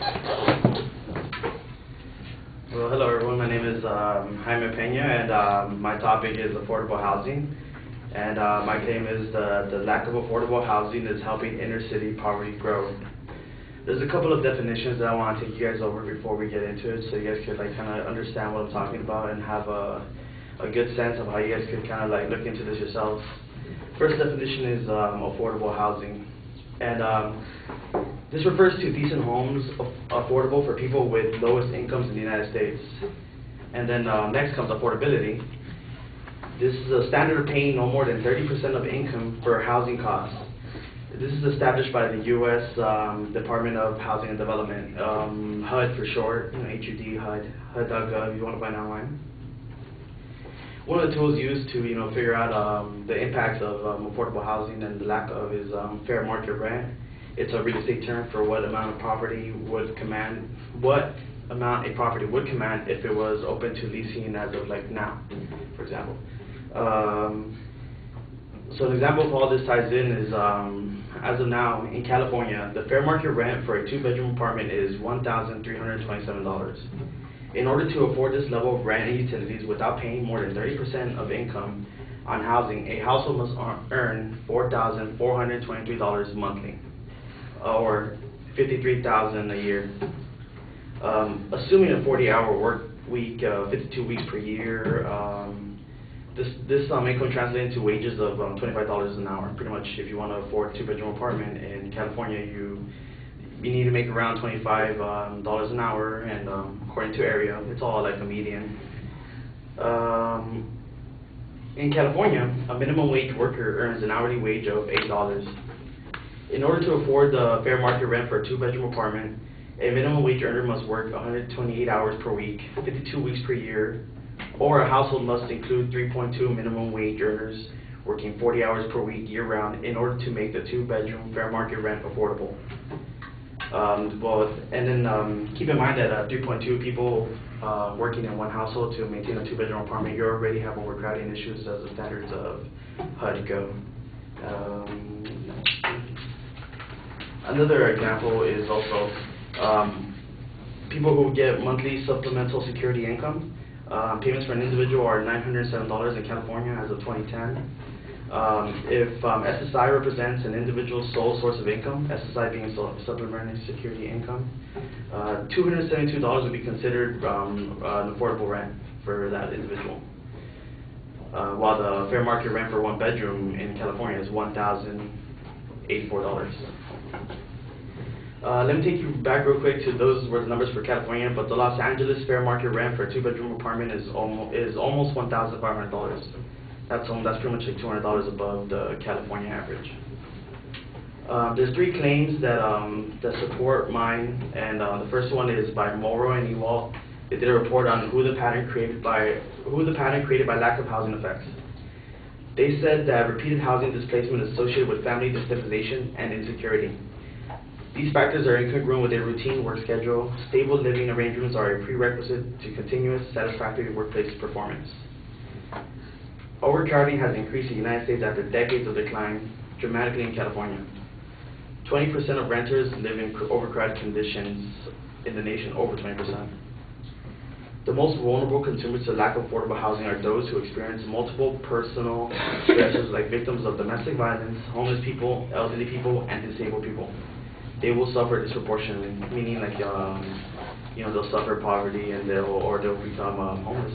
Well, hello everyone. My name is Jaime Pena, and my topic is affordable housing. And my claim is the lack of affordable housing is helping inner city poverty grow. There's a couple of definitions that I want to take you guys over before we get into it, so you guys could like kind of understand what I'm talking about and have a good sense of how you guys could kind of like look into this yourselves. First definition is affordable housing, and this refers to decent homes affordable for people with lowest incomes in the United States. And then next comes affordability. This is a standard of paying no more than 30% of income for housing costs. This is established by the U.S. Department of Housing and Development, HUD for short, HUD, HUD.gov, if you want to find online. One of the tools used to figure out the impacts of affordable housing and the lack of is fair market rent. It's a real estate term for what amount a property would command if it was open to leasing as of like now, for example. So an example of how this ties in is, as of now, in California, the fair market rent for a 2-bedroom apartment is $1,327. In order to afford this level of rent and utilities without paying more than 30% of income on housing, a household must earn $4,423 monthly, or $53,000 a year. Assuming a 40-hour work week, 52 weeks per year, this income translates into wages of $25 an hour. Pretty much, if you want to afford a 2-bedroom apartment in California, you need to make around $25 an hour, and according to area, it's all like a median. In California, a minimum wage worker earns an hourly wage of $8. In order to afford the fair market rent for a 2-bedroom apartment, a minimum wage earner must work 128 hours per week, 52 weeks per year, or a household must include 3.2 minimum wage earners working 40 hours per week year-round in order to make the 2-bedroom fair market rent affordable. Keep in mind that 3.2 people working in one household to maintain a 2-bedroom apartment, you already have overcrowding issues as the standards of HUD go. Another example is also people who get monthly supplemental security income. Payments for an individual are $907 in California as of 2010. If SSI represents an individual's sole source of income, SSI being supplementary security income, $272 would be considered an affordable rent for that individual, while the fair market rent for 1 bedroom in California is $1,084. Let me take you back real quick to those were the numbers for California, but the Los Angeles fair market rent for a 2-bedroom apartment is almost $1,500. That's pretty much like $200 above the California average. There's 3 claims that support mine, and the first one is by Morrow and Ewald. They did a report on who the pattern created by lack of housing affects. They said that repeated housing displacement is associated with family destabilization and insecurity. These factors are incongruent with a routine work schedule. Stable living arrangements are a prerequisite to continuous, satisfactory workplace performance. Overcrowding has increased in the United States after decades of decline, dramatically in California. 20% of renters live in overcrowded conditions in the nation, over 20%. The most vulnerable consumers to lack of affordable housing are those who experience multiple personal stressors like victims of domestic violence, homeless people, elderly people, and disabled people. They will suffer disproportionately, meaning like they'll suffer poverty and they'll become homeless.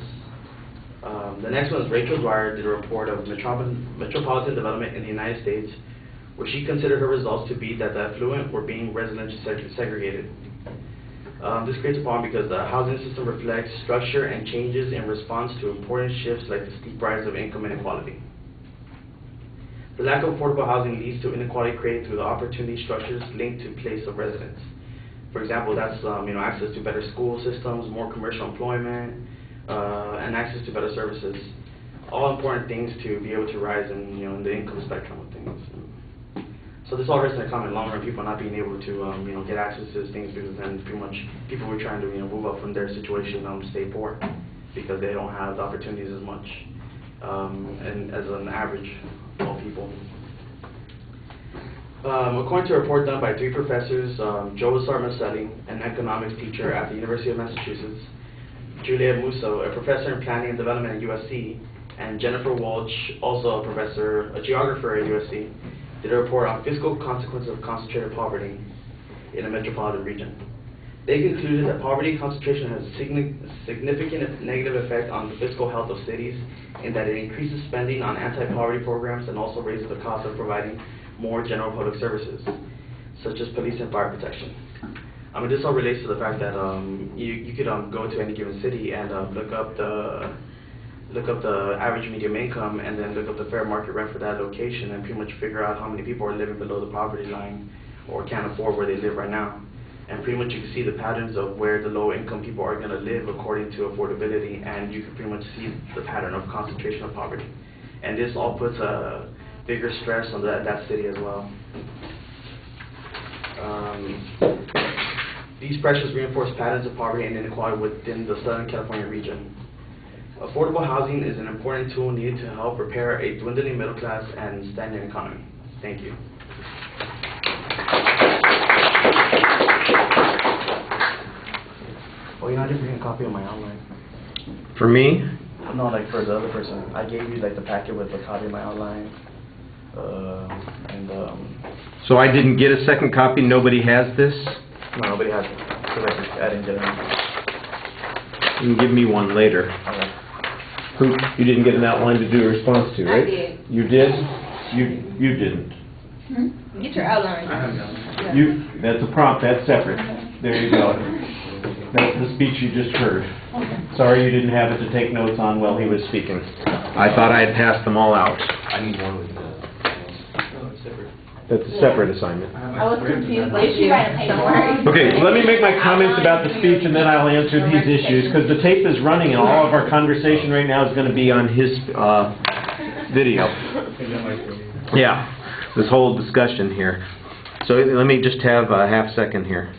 The next one is Rachel Dwyer did a report of metropolitan development in the United States, where she considered her results to be that the affluent were being residentially segregated. This creates a problem because the housing system reflects structure and changes in response to important shifts like the steep rise of income inequality. The lack of affordable housing leads to inequality created through the opportunity structures linked to place of residence. For example, that's access to better school systems, more commercial employment, and access to better services. All important things to be able to rise in the income spectrum of things. So this all hurts in the common long run. People not being able to get access to these things because then pretty much people who are trying to move up from their situation stay poor because they don't have the opportunities as much and as an average of all people. According to a report done by 3 professors, Joe Sarmaselli, an economics teacher at the University of Massachusetts, Julia Musso, a professor in planning and development at USC, and Jennifer Walsh, also a professor, a geographer at USC, did a report on fiscal consequences of concentrated poverty in a metropolitan region. They concluded that poverty concentration has a significant negative effect on the fiscal health of cities in that it increases spending on anti-poverty programs and also raises the cost of providing more general public services, such as police and fire protection. This all relates to the fact that you could go to any given city and look up the average medium income and then look up the fair market rent for that location and pretty much figure out how many people are living below the poverty line or can't afford where they live right now. And pretty much you can see the patterns of where the low income people are going to live according to affordability, and you can pretty much see the pattern of concentration of poverty. And this all puts a bigger stress on that city as well. These pressures reinforce patterns of poverty and inequality within the Southern California region. Affordable housing is an important tool needed to help repair a dwindling middle class and stagnant economy. Thank you. Oh, I didn't bring a copy of my outline. For me? No, like for the other person. I gave you like the packet with the copy of my outline. So I didn't get a second copy? Nobody has this? No, nobody has it. So I didn't get it. You can give me one later. Okay. You didn't get an outline to do a response to, right? I did. You did? You didn't. Get your outline. I have done. That's a prompt. That's separate. There you go. That's the speech you just heard. Sorry you didn't have it to take notes on while he was speaking. I thought I had passed them all out. I need one with the... No, it's separate. That's a separate assignment. I was confused. Like, you got a paper. Okay, let me make my comments about the speech and then I'll answer these issues, because the tape is running and all of our conversation right now is going to be on his video. Yeah, this whole discussion here. So let me just have a half second here.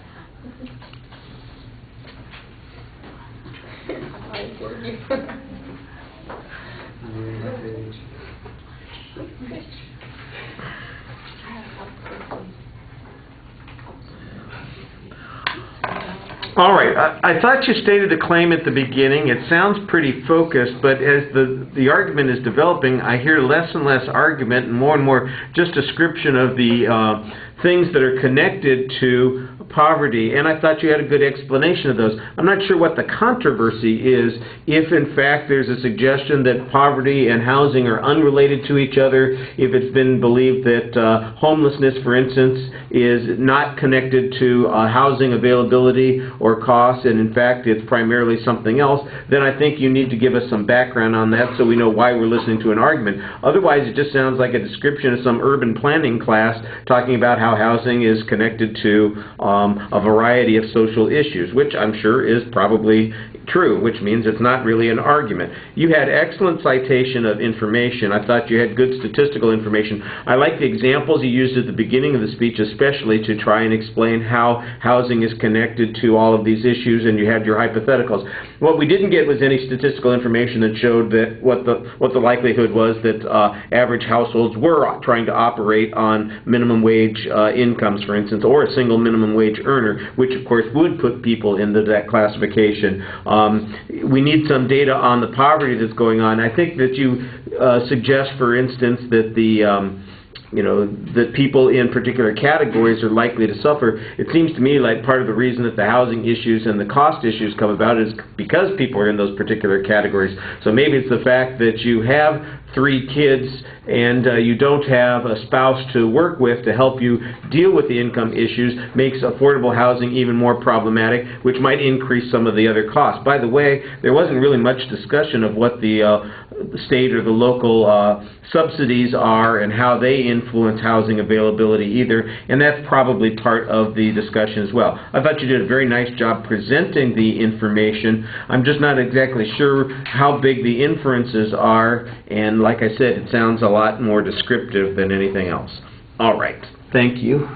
All right, I thought you stated a claim at the beginning. It sounds pretty focused, but as the argument is developing, I hear less and less argument and more just description of the things that are connected to poverty, and I thought you had a good explanation of those. I'm not sure what the controversy is, if in fact there's a suggestion that poverty and housing are unrelated to each other, if it's been believed that homelessness, for instance, is not connected to housing availability or cost, and in fact it's primarily something else, then I think you need to give us some background on that so we know why we're listening to an argument. Otherwise it just sounds like a description of some urban planning class talking about how housing is connected to a variety of social issues, which I'm sure is probably true, which means it's not really an argument. You had excellent citation of information. I thought you had good statistical information. I like the examples you used at the beginning of the speech, especially to try and explain how housing is connected to all of these issues, and you had your hypotheticals. What we didn't get was any statistical information that showed that what the likelihood was that average households were trying to operate on minimum wage incomes, for instance, or a single minimum wage earner, which of course would put people into that classification. We need some data on the poverty that's going on. I think that you suggest, for instance, that that people in particular categories are likely to suffer. It seems to me like part of the reason that the housing issues and the cost issues come about is because people are in those particular categories. So maybe it's the fact that you have 3 kids and you don't have a spouse to work with to help you deal with the income issues makes affordable housing even more problematic, which might increase some of the other costs. By the way, there wasn't really much discussion of what the state or the local subsidies are and how they influence housing availability either, and that's probably part of the discussion as well. I thought you did a very nice job presenting the information. I'm just not exactly sure how big the inferences are, and like I said, it sounds a lot more descriptive than anything else. All right. Thank you.